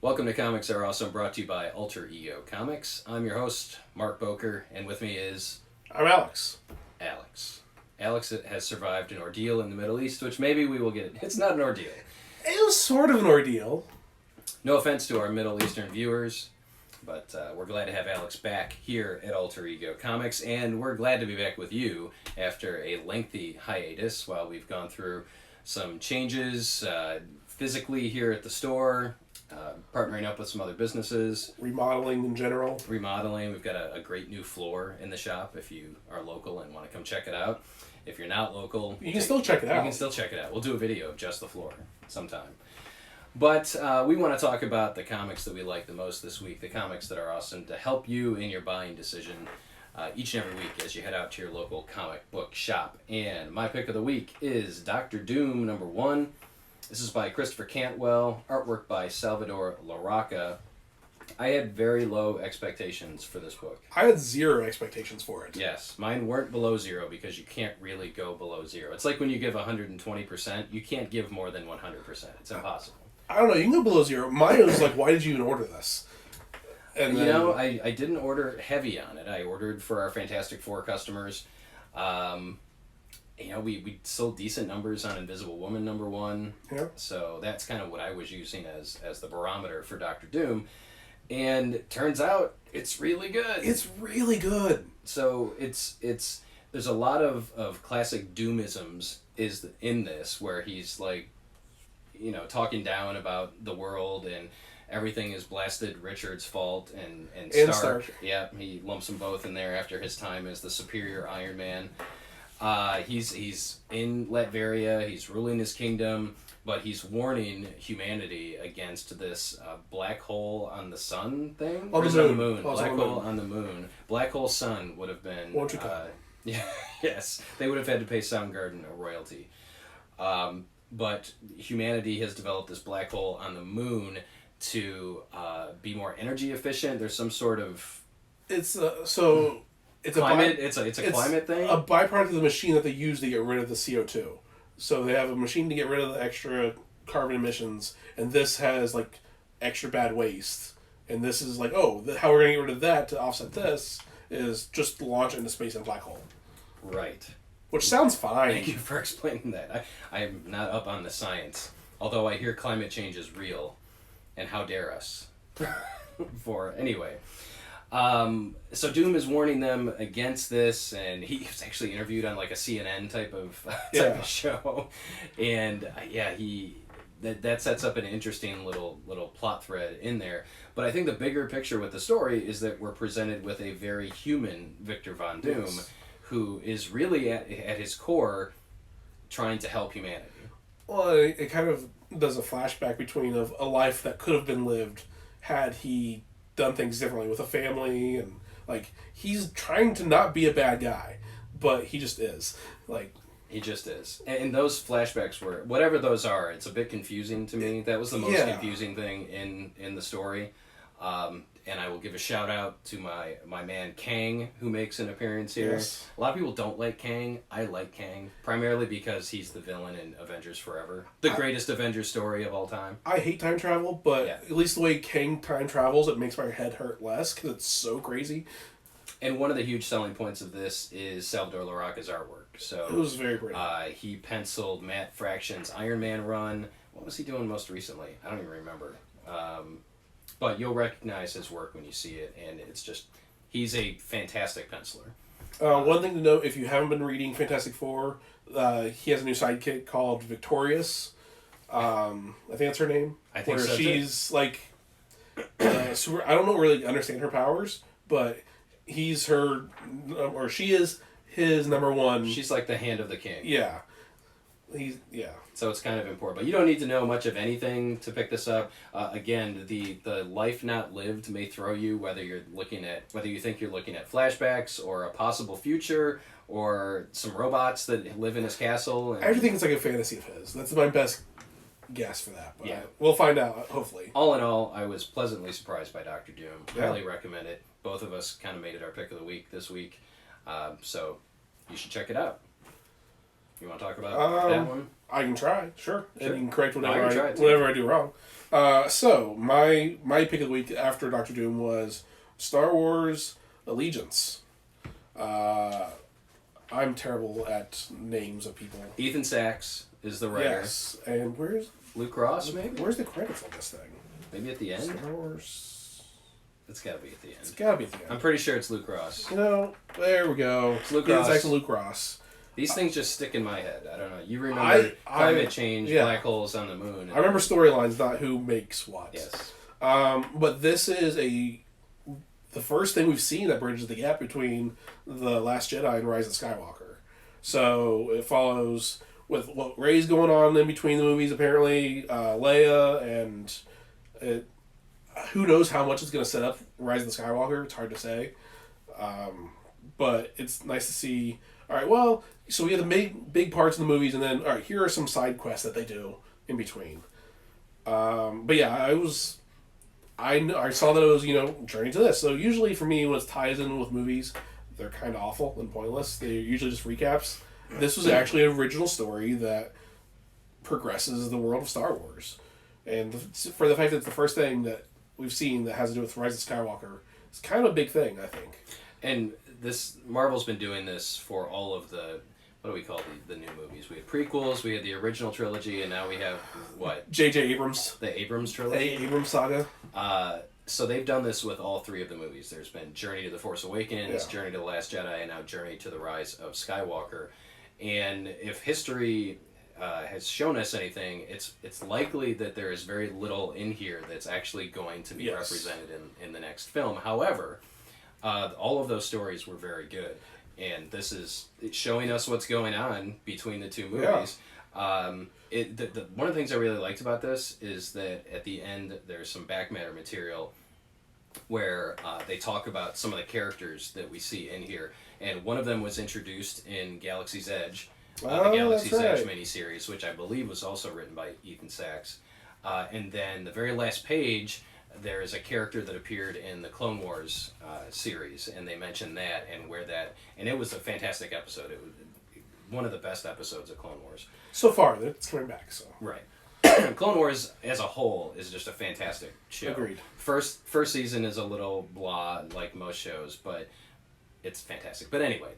Welcome to Comics Are Awesome, brought to you by Alter Ego Comics. I'm your host, Marc Boker, and with me is... I'm Alex. Alex. Alex has survived an ordeal in the Middle East, which maybe we will get... It's not an ordeal. It was sort of an ordeal. No offense to our Middle Eastern viewers, but we're glad to have Alex back here at Alter Ego Comics, and we're glad to be back with you after a lengthy hiatus while we've gone through some changes physically here at the store, partnering up with some other businesses. Remodeling in general. Remodeling. We've got a great new floor in the shop if you are local and want to come check it out. If you're not local... You can still check it out. You can still check it out. We'll do a video of just the floor sometime. But we want to talk about the comics that we like the most this week, the comics that are awesome to help you in your buying decision each and every week as you head out to your local comic book shop. And my pick of the week is Dr. Doom #1. This is by Christopher Cantwell, artwork by Salvador Larroca. I had very low expectations for this book. I had zero expectations for it. Yes, mine weren't below zero because you can't really go below zero. It's like when you give 120%, you can't give more than 100%. It's impossible. I don't know, you can go below zero. Mine was like, why did you even order this? And then, I didn't order heavy on it. I ordered for our Fantastic Four customers. We sold decent numbers on Invisible Woman #1. Yeah. So that's kind of what I was using as the barometer for Dr. Doom. And it turns out it's really good. It's really good. So there's a lot of classic Doomisms in this where he's like, talking down about the world and everything is blasted Richard's fault and Stark. Yeah, he lumps them both in there after his time as the superior Iron Man. He's in Latveria, he's ruling his kingdom, but he's warning humanity against this black hole on the sun thing? On the moon. Black hole on the moon. Black hole sun would have been... Won't you come? Yes. They would have had to pay Soundgarden a royalty. But humanity has developed this black hole on the moon to be more energy efficient. There's some sort of... It's climate. It's a climate thing. A byproduct of the machine that they use to get rid of the CO2. So they have a machine to get rid of the extra carbon emissions, and this has like extra bad waste. And this is like, how we're gonna get rid of that to offset this is just launch into space in a black hole. Right. Which sounds fine. Thank you for explaining that. I'm not up on the science, although I hear climate change is real, and how dare us. Anyway. So Doom is warning them against this, and he was actually interviewed on like a CNN type of show, and that sets up an interesting little plot thread in there. But I think the bigger picture with the story is that we're presented with a very human Victor Von Doom, who is really at his core trying to help humanity. Well, it kind of does a flashback between of a life that could have been lived had he done things differently with a family, and like he's trying to not be a bad guy, but he just is. He just is. And those flashbacks were, whatever those are, it's a bit confusing to me. That was the most confusing thing in the story. And I will give a shout out to my man Kang, who makes an appearance here. Yes. A lot of people don't like Kang. I like Kang, primarily because he's the villain in Avengers Forever. The greatest Avengers story of all time. I hate time travel, but at least the way Kang time travels, it makes my head hurt less, because it's so crazy. And one of the huge selling points of this is Salvador Larroca's artwork. So it was very pretty. He penciled Matt Fraction's Iron Man run. What was he doing most recently? I don't even remember. But you'll recognize his work when you see it, and it's just, he's a fantastic penciler. One thing to note, if you haven't been reading Fantastic Four, he has a new sidekick called Victorious. I think that's her name. I think where so, she's like, super, I don't really understand her powers, but he's her, or she is his #1. She's like the hand of the king. Yeah. So it's kind of important, but you don't need to know much of anything to pick this up. Again, the life not lived may throw you, whether you think you're looking at flashbacks or a possible future or some robots that live in his castle. I think it's like a fantasy of his. That's my best guess for that. But we'll find out, hopefully. All in all, I was pleasantly surprised by Dr. Doom. Highly recommend it. Both of us kind of made it our pick of the week this week, so you should check it out. You want to talk about that one? I can try, sure. And you can correct whatever I do wrong. So my pick of the week after Doctor Doom was Star Wars Allegiance. I'm terrible at names of people. Ethan Sachs is the writer. Yes, and where's Luke Ross, maybe? Where's the credits on this thing? Maybe at the end? Star Wars. It's gotta be at the end. It's gotta be at the end. I'm pretty sure it's Luke Ross. There we go. It's Luke yeah, Ross. It's actually Luke Ross. These things just stick in my head. I don't know. You remember climate change, yeah. black holes on the moon. I remember storylines, not who makes what. Yes. But this is the first thing we've seen that bridges the gap between The Last Jedi and Rise of Skywalker. So it follows with what Rey's going on in between the movies, apparently, Leia, and who knows how much it's going to set up Rise of the Skywalker. It's hard to say. But it's nice to see. All right, well, so we have the big parts of the movies, and then, all right, here are some side quests that they do in between. But yeah, I saw that it was, Journey to this. So usually for me, when it ties in with movies, they're kind of awful and pointless. They're usually just recaps. This was actually an original story that progresses the world of Star Wars. And for the fact that it's the first thing that we've seen that has to do with Rise of Skywalker, it's kind of a big thing, I think. And Marvel's been doing this for all of the, what do we call the new movies? We had prequels, we had the original trilogy, and now we have, what? J.J. Abrams. The Abrams trilogy? Abrams saga. So they've done this with all three of the movies. There's been Journey to the Force Awakens, Journey to the Last Jedi, and now Journey to the Rise of Skywalker. And if history has shown us anything, it's likely that there is very little in here that's actually going to be represented in the next film. However, all of those stories were very good, and this is showing us what's going on between the two movies. Yeah. One of the things I really liked about this is that at the end there's some back matter material where they talk about some of the characters that we see in here, and one of them was introduced in Galaxy's Edge, the Galaxy's Edge miniseries, which I believe was also written by Ethan Sachs. And then the very last page, there is a character that appeared in the Clone Wars series, and they mentioned that and it was a fantastic episode. It was one of the best episodes of Clone Wars. So far, it's coming back, so. Right. Clone Wars as a whole is just a fantastic show. Agreed. First season is a little blah, like most shows, but it's fantastic. But anyway,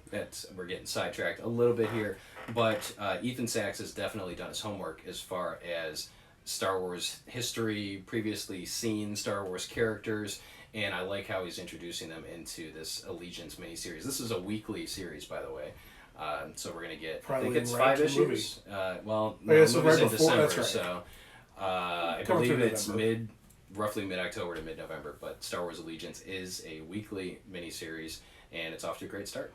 we're getting sidetracked a little bit here. But Ethan Sachs has definitely done his homework as far as Star Wars history, previously seen Star Wars characters, and I like how he's introducing them into this Allegiance miniseries. This is a weekly series, by the way. So we're going to get, probably I think it's right 5 issues. No, the movie's right in before, December, that's right. so I believe it's roughly mid-October to mid-November, but Star Wars Allegiance is a weekly miniseries, and it's off to a great start.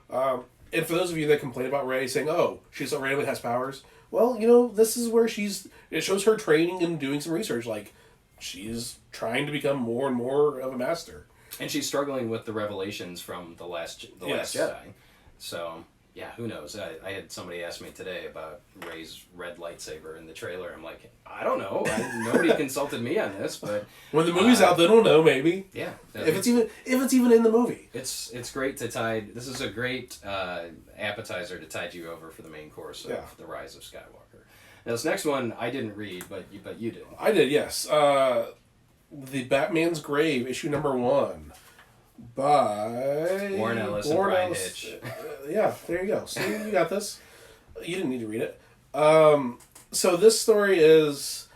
And for those of you that complain about Rey saying, oh, she so randomly has powers, well, this is where it shows her training and doing some research. Like, she's trying to become more and more of a master. And she's struggling with the revelations from the Last Jedi. So, yeah, who knows? I had somebody ask me today about Rey's red lightsaber in the trailer. I'm like, I don't know. Nobody consulted me on this, but when the movie's out, they don't know. Maybe. Yeah. If it's even in the movie, it's great to tide. This is a great appetizer to tide you over for the main course of The Rise of Skywalker. Now, this next one I didn't read, but you did. I did, yes. The Batman's Grave, issue number 1. By Warren Ellis and Brian Hitch. Yeah, there you go. See, you got this. You didn't need to read it. So this story is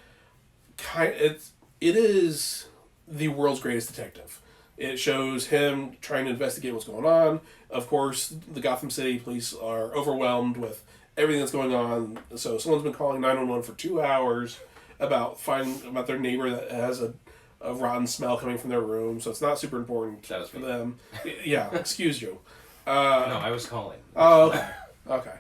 it is the world's greatest detective. It shows him trying to investigate what's going on. Of course, the Gotham City police are overwhelmed with everything that's going on. So someone's been calling 911 for 2 hours about their neighbor that has a rotten smell coming from their room, so it's not super important for them. Yeah, excuse you. No, I was calling. Oh, okay.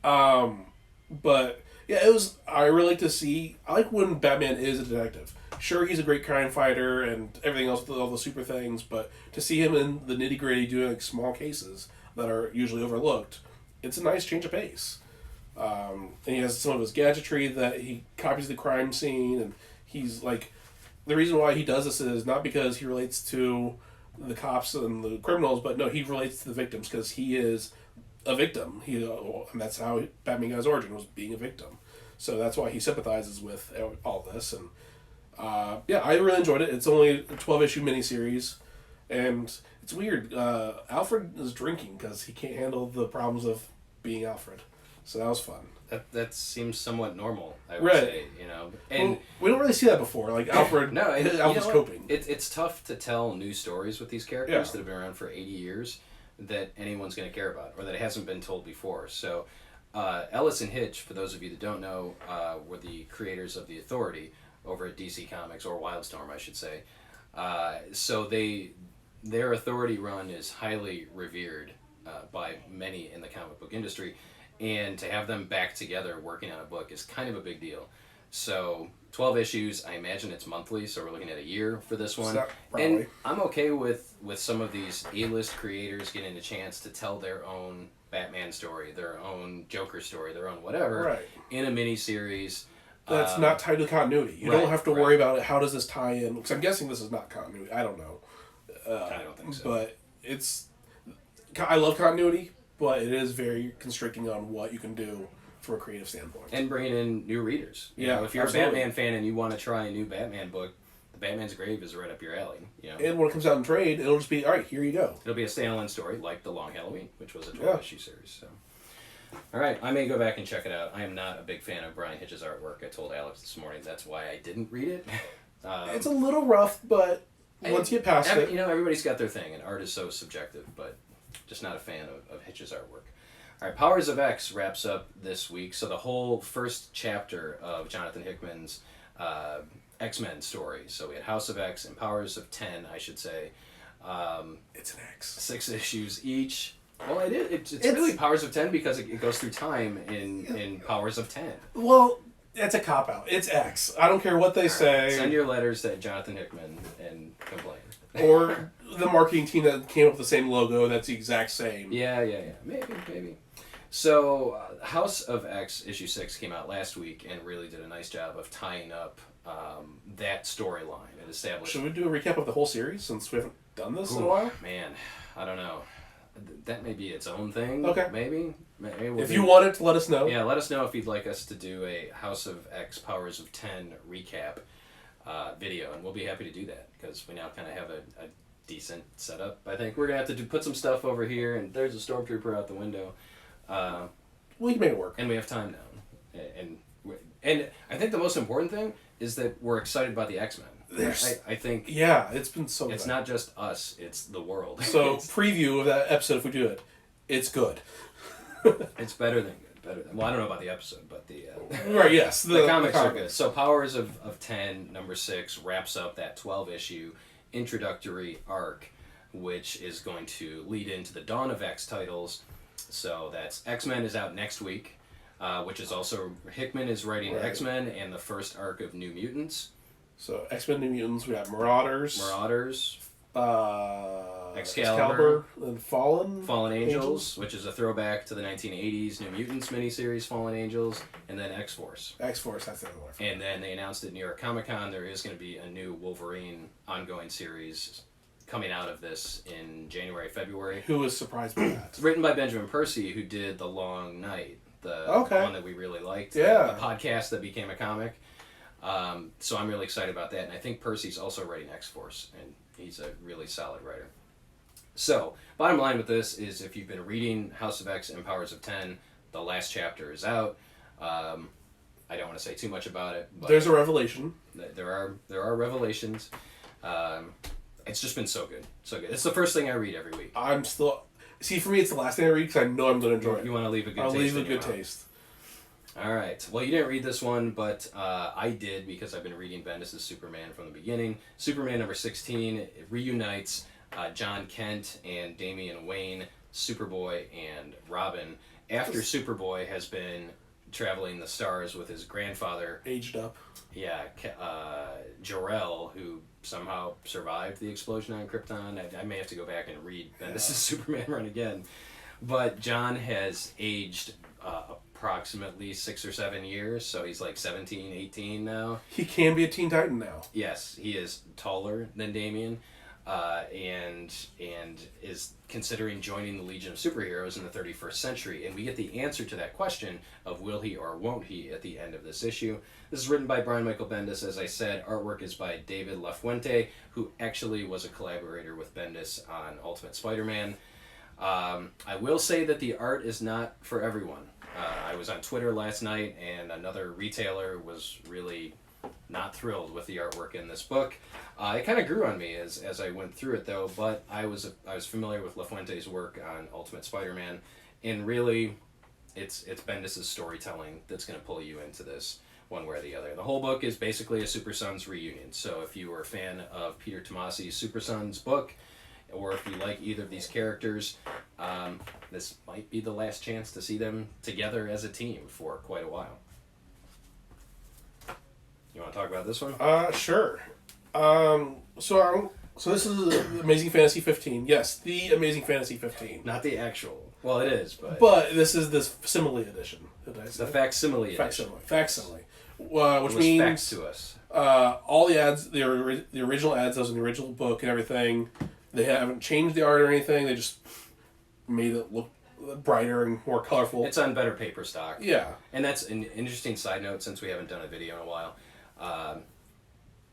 But yeah, I really like to see. I like when Batman is a detective. Sure, he's a great crime fighter and everything else with all the super things, but to see him in the nitty gritty doing like small cases that are usually overlooked, it's a nice change of pace. And he has some of his gadgetry that he copies the crime scene, and he's like. The reason why he does this is not because he relates to the cops and the criminals, but no, he relates to the victims because he is a victim. And that's how Batman got his origin, was being a victim. So that's why he sympathizes with all this. And Yeah, I really enjoyed it. It's only a 12-issue miniseries, and it's weird. Alfred is drinking because he can't handle the problems of being Alfred. So that was fun. That seems somewhat normal, I would Right. say, And Well, we don't really see that before. Like Alfred, no, and Alfred's coping. It's tough to tell new stories with these characters Yeah. that have been around for 80 years that anyone's going to care about, or that it hasn't been told before. So, Ellis and Hitch, for those of you that don't know, were the creators of The Authority over at DC Comics, or Wildstorm, I should say. So their Authority run is highly revered by many in the comic book industry, and to have them back together working on a book is kind of a big deal. So 12 issues, I imagine it's monthly, so we're looking at a year for this one. And I'm okay with some of these A-list creators getting a chance to tell their own Batman story, their own Joker story, their own whatever, in a mini-series. That's not tied to continuity. You don't have to worry about it. How does this tie in? Because I'm guessing this is not continuity. I don't know. I don't think so. But I love continuity, but it is very constricting on what you can do from a creative standpoint. And bringing in new readers. You know, if you're absolutely. a Batman fan and you want to try a new Batman book, The Batman's Grave is right up your alley. And when it comes out in trade, it'll just be, all right, here you go. It'll be a standalone story like The Long Halloween, which was a 12-issue series. So, all right, I may go back and check it out. I am not a big fan of Brian Hitch's artwork. I told Alex this morning that's why I didn't read it. It's a little rough, but once you get past it... everybody's got their thing, and art is so subjective, but just not a fan of Hitch's artwork. All right, Powers of X wraps up this week. So the whole first chapter of Jonathan Hickman's X-Men story. So we had House of X and Powers of 10, I should say. It's an X. 6 issues each. Well, it's really Powers of 10 because it goes through time in Powers of 10. Well, it's a cop-out. It's X. I don't care what they say. Send your letters to Jonathan Hickman and complain. Or the marketing team that came up with the same logo that's the exact same. Yeah. Maybe. So, House of X issue 6 came out last week and really did a nice job of tying up that storyline and established. Should we do a recap of the whole series since we haven't done this in a while? Man, I don't know. That may be its own thing. Okay. Maybe if you want it, let us know. Yeah, let us know if you'd like us to do a House of X Powers of 10 recap video, and we'll be happy to do that because we now kind of have a decent setup. I think we're going to have to put some stuff over here, and there's a stormtrooper out the window. We can make it work. And we have time now. And I think the most important thing is that we're excited about the X-Men. I think... Yeah, it's been so It's good. not just us, it's the world. So, preview of that episode, if we do it, it's good. It's better than good. Well, I don't know about the episode, but the... Right, yes. The comics are good. So Powers of 10, number 6, wraps up that 12-issue introductory arc, which is going to lead into the Dawn of X titles. So that's X-Men is out next week, which is also... Hickman is writing X-Men and the first arc of New Mutants. So X-Men New Mutants, we have Marauders, Excalibur, and Fallen Angels, which is a throwback to the 1980s New Mutants miniseries, Fallen Angels, and then X-Force. X-Force, that's the other one. And then they announced at New York Comic Con there is going to be a new Wolverine ongoing series coming out of this in January, February. Who was surprised by that? It's written by Benjamin Percy, who did The Long Night, the one that we really liked, the podcast that became a comic. So I'm really excited about that, and I think Percy's also writing X-Force, and he's a really solid writer. So, bottom line with this is if you've been reading House of X and Powers of 10, the last chapter is out. I don't want to say too much about it, but there's a revelation. There are revelations. It's just been so good. It's the first thing I read every week. For me, it's the last thing I read because I know I'm going to enjoy it. You want to leave a good I'll taste. Leave a good taste. All right. Well, you didn't read this one, but I did because I've been reading Bendis' Superman from the beginning. Superman number 16 it reunites John Kent and Damian Wayne, Superboy and Robin, after Superboy has been traveling the stars with his grandfather. Aged up. Yeah, Jor-El, who somehow survived the explosion on Krypton. I may have to go back and read Bendis' Superman run again. But John has aged approximately 6 or 7 years, so he's like 17, 18 now. He can be a Teen Titan now. Yes, he is taller than Damian. and is considering joining the Legion of Superheroes in the 31st century. And we get the answer to that question of will he or won't he at the end of this issue. This is written by Brian Michael Bendis, as I said. Artwork is by David LaFuente, who actually was a collaborator with Bendis on Ultimate Spider-Man. I will say that the art is not for everyone. I was on Twitter last night, and another retailer was really not thrilled with the artwork in this book. It kind of grew on me as I went through it, though. But I was familiar with LaFuente's work on Ultimate Spider-Man, and really, it's Bendis' storytelling that's going to pull you into this one way or the other. The whole book is basically a Super Sons reunion. So if you were a fan of Peter Tomasi's Super Sons book, or if you like either of these characters, this might be the last chance to see them together as a team for quite a while. You want to talk about this one? Sure. So this is Amazing Fantasy 15. Yes, the Amazing Fantasy 15. Not the actual. Well, it is, but... But this is this facsimile edition. Did I say? The facsimile edition. Facsimile. Which means... means... facts to us. All the ads, the original ads, those in the original book and everything, they haven't changed the art or anything. They just made it look brighter and more colorful. It's on better paper stock. Yeah. And that's an interesting side note, since we haven't done a video in a while.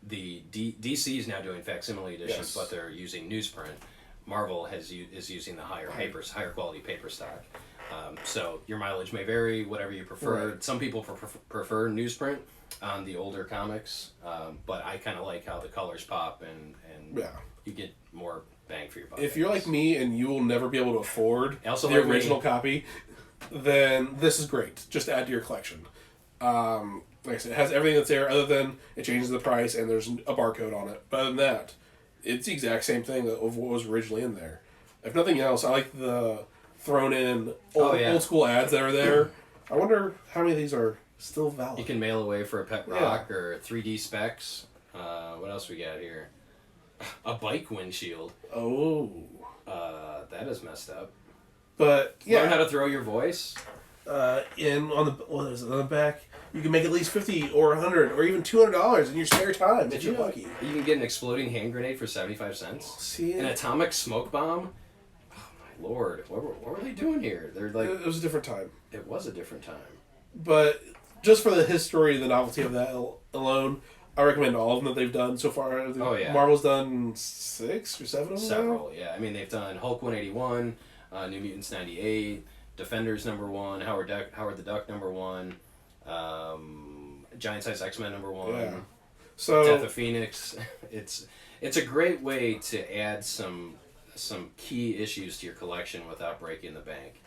The DC is now doing facsimile editions, but they're using newsprint. Marvel is using the higher quality paper stock. So your mileage may vary, whatever you prefer. Right. Some people prefer newsprint on the older comics, but I kind of like how the colors pop and you get more bang for your buck. If you're like me and you will never be able to afford the original copy, then this is great. Just add to your collection. Like I said, it has everything that's there other than it changes the price and there's a barcode on it. But other than that, it's the exact same thing of what was originally in there. If nothing else, I like the thrown in old school ads that are there. I wonder how many of these are still valid. You can mail away for a pet rock or 3D specs. What else we got here? A bike windshield. Oh. That is messed up. But yeah. Learn how to throw your voice. On the back, you can make at least $50 or $100 or even $200 in your spare time if you're lucky. You can get an exploding hand grenade for 75 cents. See it? An atomic smoke bomb. Oh my lord! What were they doing here? They're like. It was a different time. It was a different time. But just for the history and the novelty of that alone, I recommend all of them that they've done so far. Oh yeah. Marvel's done 6 or 7 of them. Several, yeah. I mean, they've done Hulk 181, New Mutants 98, Defenders #1, Howard the Duck #1, Giant Size X-Men #1. Yeah. So Death of Phoenix. It's a great way to add some key issues to your collection without breaking the bank.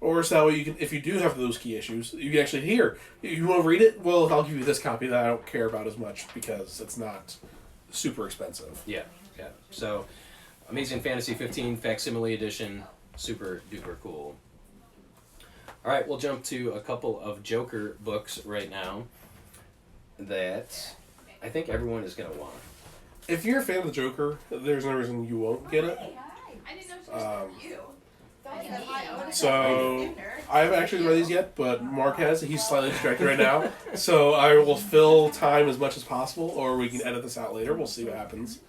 Or so that way you can, if you do have those key issues, you can actually hear. If you want to read it, well, I'll give you this copy that I don't care about as much because it's not super expensive. Yeah. So, Amazing Fantasy 15 Facsimile Edition, super duper cool. All right, we'll jump to a couple of Joker books right now that I think everyone is going to want. If you're a fan of the Joker, there's no reason you won't get it. So, I haven't actually read these yet, but Marc has. He's slightly distracted right now. So, I will fill time as much as possible, or we can edit this out later. We'll see what happens.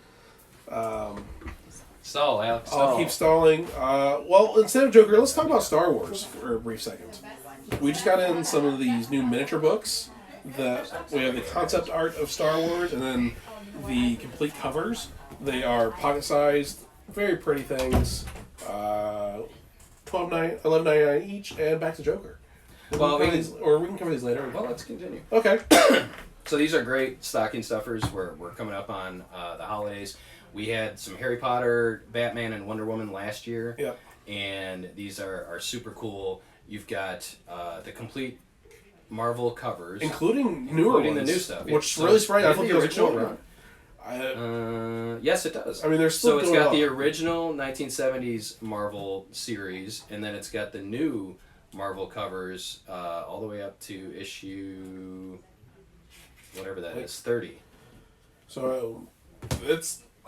Stall, Alex. I'll keep stalling. Well, instead of Joker, let's talk about Star Wars for a brief second. We just got in some of these new miniature books. We have the concept art of Star Wars, and then the complete covers. They are pocket-sized, very pretty things. $11.99 each, and back to Joker. We can cover these later. Well, let's continue. Okay. So these are great stocking stuffers. We're coming up on the holidays. We had some Harry Potter, Batman, and Wonder Woman last year. Yep. And these are super cool. You've got the complete Marvel covers, including newer ones, the new stuff, which really surprised. I thought the original. Yes, it does. I mean, there's still it's got the original 1970s Marvel series, and then it's got the new Marvel covers all the way up to issue whatever that is, 30. So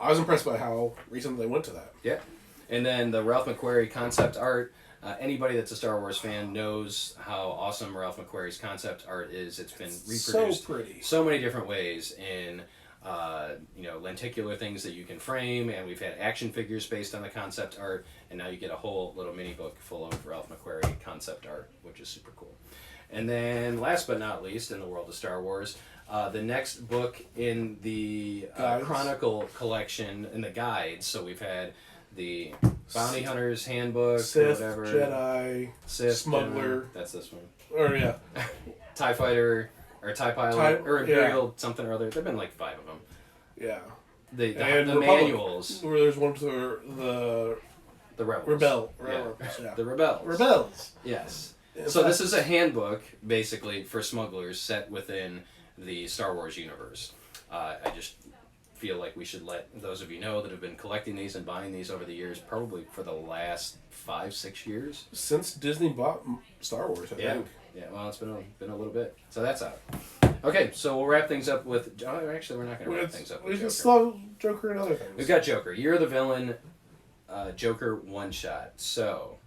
I was impressed by how recently they went to that. Yeah, and then the Ralph Mcquarrie concept art. Anybody that's a Star Wars fan knows how awesome Ralph McQuarrie's concept art is. It's been reproduced so pretty, so many different ways in lenticular things that you can frame, and we've had action figures based on the concept art, and now you get a whole little mini book full of Ralph Mcquarrie concept art, which is super cool. And then, last but not least, in the world of Star Wars, the next book in the Chronicle collection, in the guides, so we've had the Bounty Hunter's Handbook, Sith, whatever. Jedi, Sith, Smuggler. That's this one. Or, yeah. TIE Fighter, or TIE Pilot, or Imperial something or other. There have been like 5 of them. Yeah. The Republic, manuals. Where there's one for the Rebels. Yeah. The Rebels. Rebels. Yes. So this is a handbook, basically, for smugglers set within the Star Wars universe. I just feel like we should let those of you know that have been collecting these and buying these over the years, probably for the last 5-6 years. Since Disney bought Star Wars, I think. Yeah, well, it's been a little bit. So that's out. Okay, so we'll wrap things up with... actually, we're not going to wrap things up with Joker. We just love Joker and other things. We've got Joker. Year of the Villain, Joker one-shot. So,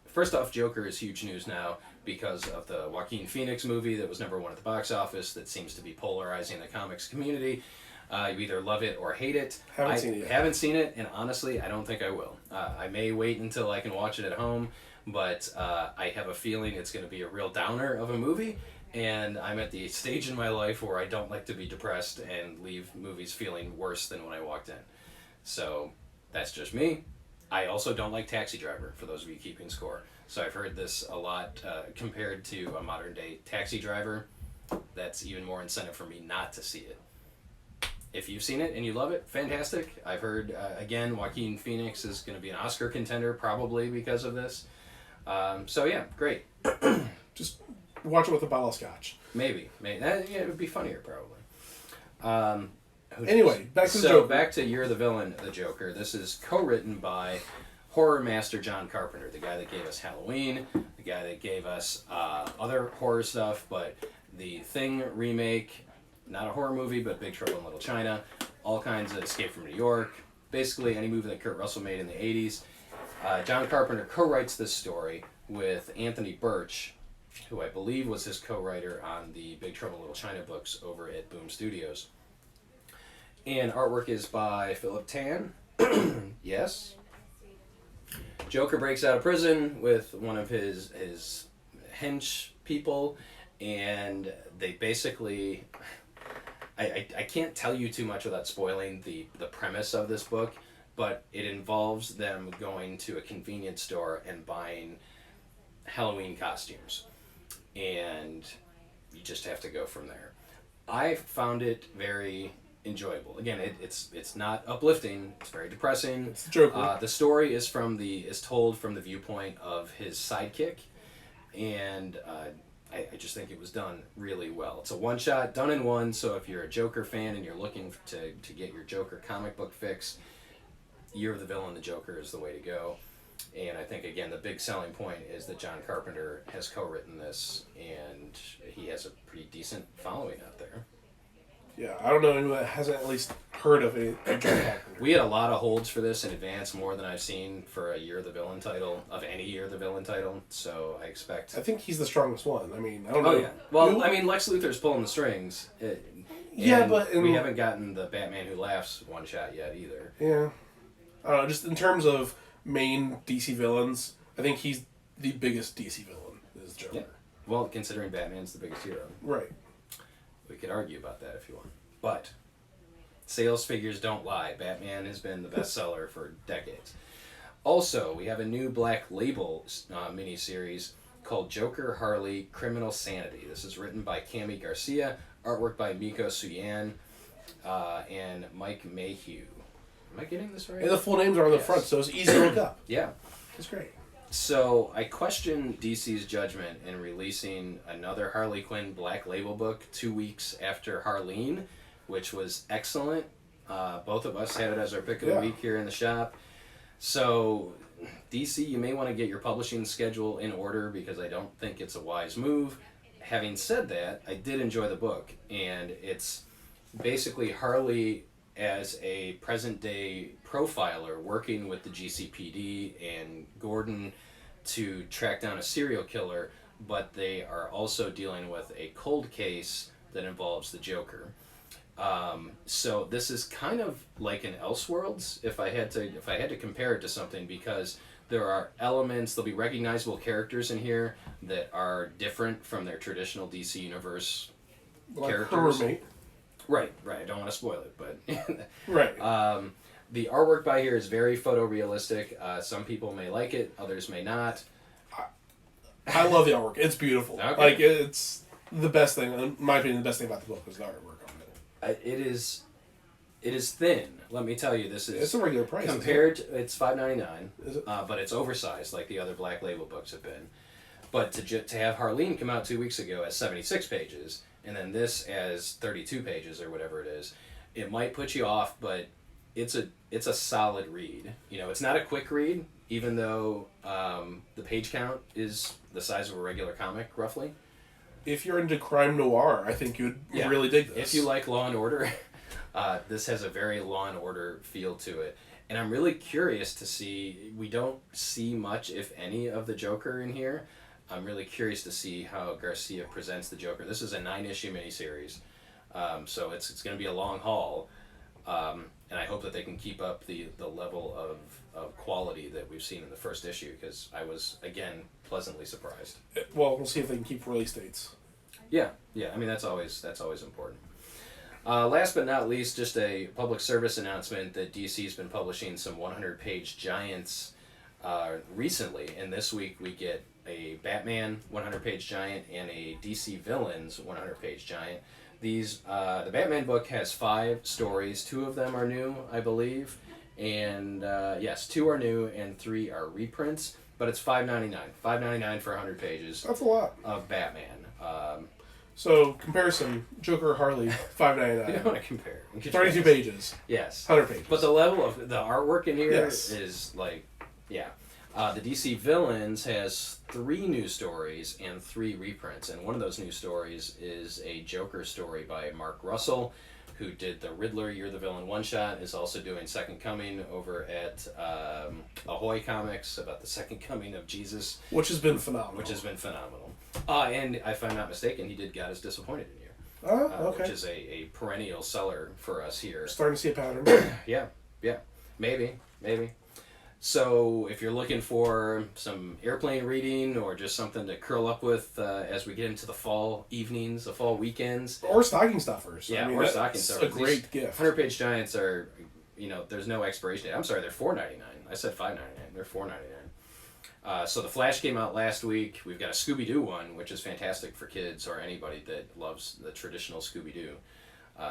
first off, Joker is huge news now because of the Joaquin Phoenix movie that was #1 at the box office that seems to be polarizing the comics community. You either love it or hate it. Haven't seen it yet. Haven't seen it, and honestly, I don't think I will. I may wait until I can watch it at home, but I have a feeling it's going to be a real downer of a movie, and I'm at the stage in my life where I don't like to be depressed and leave movies feeling worse than when I walked in. So, that's just me. I also don't like Taxi Driver, for those of you keeping score. So I've heard this a lot compared to a modern-day Taxi Driver. That's even more incentive for me not to see it. If you've seen it and you love it, fantastic. I've heard, again, Joaquin Phoenix is going to be an Oscar contender, probably because of this. So yeah, great. Just watch it with a bottle of scotch. Maybe. It would be funnier, probably. Anyway, back to the Joker. So back to Year of the Villain, the Joker. This is co-written by horror master John Carpenter, the guy that gave us Halloween, the guy that gave us other horror stuff, but the Thing remake, not a horror movie, but Big Trouble in Little China, all kinds of Escape from New York, basically any movie that Kurt Russell made in the 80s. John Carpenter co-writes this story with Anthony Birch, who I believe was his co-writer on the Big Trouble in Little China books over at Boom Studios. And artwork is by Philip Tan. Yes. Joker breaks out of prison with one of his hench people, and they basically... I can't tell you too much without spoiling the premise of this book, but it involves them going to a convenience store and buying Halloween costumes. And you just have to go from there. I found it very enjoyable. Again, it's not uplifting. It's very depressing. It's the Joker. The story is told from the viewpoint of his sidekick, and I just think it was done really well. It's a one-shot, done in one, so if you're a Joker fan and you're looking to get your Joker comic book fix, Year of the Villain, the Joker is the way to go. And I think, again, the big selling point is that John Carpenter has co-written this, and he has a pretty decent following out there. Yeah, I don't know anyone that hasn't at least heard of it. We had a lot of holds for this in advance, more than I've seen for a Year of the Villain title, of any Year of the Villain title, so I expect... I think he's the strongest one. I mean, I don't know. Oh, yeah. Well, I mean, Lex Luthor's pulling the strings. Yeah, but... we haven't gotten the Batman Who Laughs one-shot yet, either. Yeah. I don't know, just in terms of main DC villains, I think he's the biggest DC villain, is Joker. Yeah. Well, considering Batman's the biggest hero. Right. We could argue about that if you want. But sales figures don't lie. Batman has been the bestseller for decades. Also, we have a new Black Label miniseries called Joker Harley Criminal Sanity. This is written by Cami Garcia, artwork by Miko Suyan, and Mike Mayhew. Am I getting this right? And the full names are on the front, so it's easy to look up. Yeah. It's great. So, I question DC's judgment in releasing another Harley Quinn Black Label book 2 weeks after Harleen, which was excellent. Both of us had it as our pick of the week here in the shop. So, DC, you may want to get your publishing schedule in order because I don't think it's a wise move. Having said that, I did enjoy the book, and it's basically Harley as a present-day profiler working with the GCPD and Gordon to track down a serial killer, but they are also dealing with a cold case that involves the Joker. So this is kind of like an Elseworlds if I had to compare it to something, because there are elements, there'll be recognizable characters in here that are different from their traditional DC Universe Like characters. her roommate. Right. I don't want to spoil it, but Right. The artwork by here is very photorealistic. Some people may like it, others may not. I love the artwork. It's beautiful. Okay. Like, it's the best thing, in my opinion, the best thing about the book was the artwork on it. It is thin. Let me tell you, this is It's a regular price. compared to, it's $5.99, Is it? but it's oversized like the other Black Label books have been. But to have Harleen come out 2 weeks ago as 76 pages, and then this as 32 pages or whatever it is, it might put you off, but it's a solid read. You know, it's not a quick read, even though the page count is the size of a regular comic, roughly. If you're into crime noir, I think you'd really dig this. If you like Law and Order, this has a very Law and Order feel to it. And I'm really curious to see, we don't see much, if any, of the Joker in here. I'm really curious to see how Garcia presents the Joker. This is a 9-issue miniseries, so it's going to be a long haul. And I hope that they can keep up the level of quality that we've seen in the first issue, because I was, again, pleasantly surprised. Well, we'll see if they can keep release dates. Yeah. I mean, that's always important. Last but not least, just a public service announcement that DC's been publishing some 100-page giants recently, and this week we get a Batman 100-page giant and a DC Villains 100-page giant. These the Batman book has 5 stories. 2 of them are new, I believe, and yes, 2 are new and 3 are reprints. But it's $5.99. $5.99 for 100 pages. That's a lot Of Batman. So comparison: Joker, Harley, You $5.99. don't want to compare. 32 pages. Yes. 100 pages. But the level of the artwork in here Yes. is like, yeah. The DC Villains has 3 new stories and 3 reprints, and one of those new stories is a Joker story by Marc Russell, who did the Riddler You're the Villain one-shot, is also doing Second Coming over at Ahoy Comics, about the Second Coming of Jesus. Which has been phenomenal. And if I'm not mistaken, he did God is Disappointed in You. Oh, okay. Which is a perennial seller for us here. Starting to see a pattern. Yeah. Maybe. So if you're looking for some airplane reading or just something to curl up with as we get into the fall evenings, the fall weekends. Or stocking stuffers. Yeah, I mean, or that's stocking stuffers. a great gift. 100-page giants are, there's no expiration date. I'm sorry, they're $4.99. I said $5.99. They're $4.99. So The Flash came out last week. We've got a Scooby-Doo one, which is fantastic for kids or anybody that loves the traditional Scooby-Doo.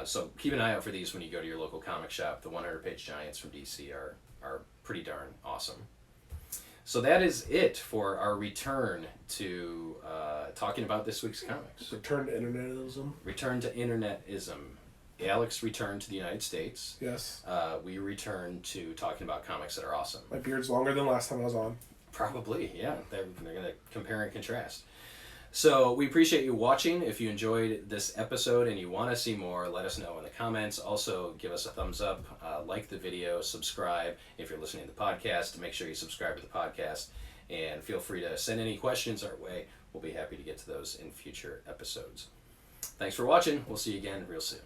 So keep an eye out for these when you go to your local comic shop. The 100-page giants from DC are pretty darn awesome. So that is it for our return to talking about this week's comics. Return to internetism. Return to internetism. Alex returned to the United States. Yes. We returned to talking about comics that are awesome. My beard's longer than last time I was on. Probably, yeah. They're going to compare and contrast. So we appreciate you watching. If you enjoyed this episode and you want to see more, let us know in the comments. Also, give us a thumbs up, like the video, subscribe. If you're listening to the podcast, make sure you subscribe to the podcast. And feel free to send any questions our way. We'll be happy to get to those in future episodes. Thanks for watching. We'll see you again real soon.